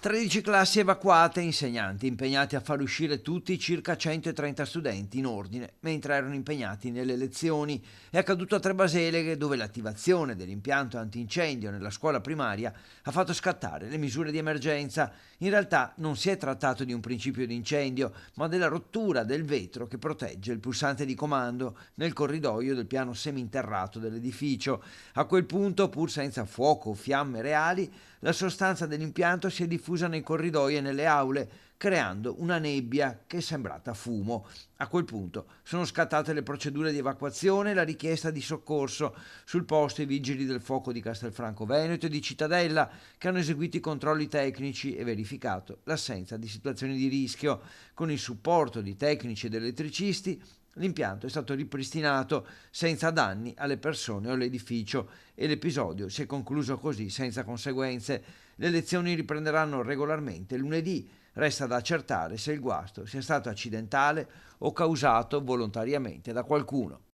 13 classi evacuate e insegnanti impegnati a far uscire tutti i circa 130 studenti in ordine mentre erano impegnati nelle lezioni. È accaduto a Trebaseleghe, dove l'attivazione dell'impianto antincendio nella scuola primaria ha fatto scattare le misure di emergenza. In realtà non si è trattato di un principio di incendio, ma della rottura del vetro che protegge il pulsante di comando nel corridoio del piano seminterrato dell'edificio. A quel punto, pur senza fuoco o fiamme reali, la sostanza dell'impianto si è diffusa nei corridoi e nelle aule, creando una nebbia che è sembrata fumo. A quel punto sono scattate le procedure di evacuazione e la richiesta di soccorso. Sul posto i vigili del fuoco di Castelfranco Veneto e di Cittadella, che hanno eseguito i controlli tecnici e verificato l'assenza di situazioni di rischio. Con il supporto di tecnici ed elettricisti, l'impianto è stato ripristinato senza danni alle persone o all'edificio e l'episodio si è concluso così senza conseguenze. Le lezioni riprenderanno regolarmente lunedì. Resta da accertare se il guasto sia stato accidentale o causato volontariamente da qualcuno.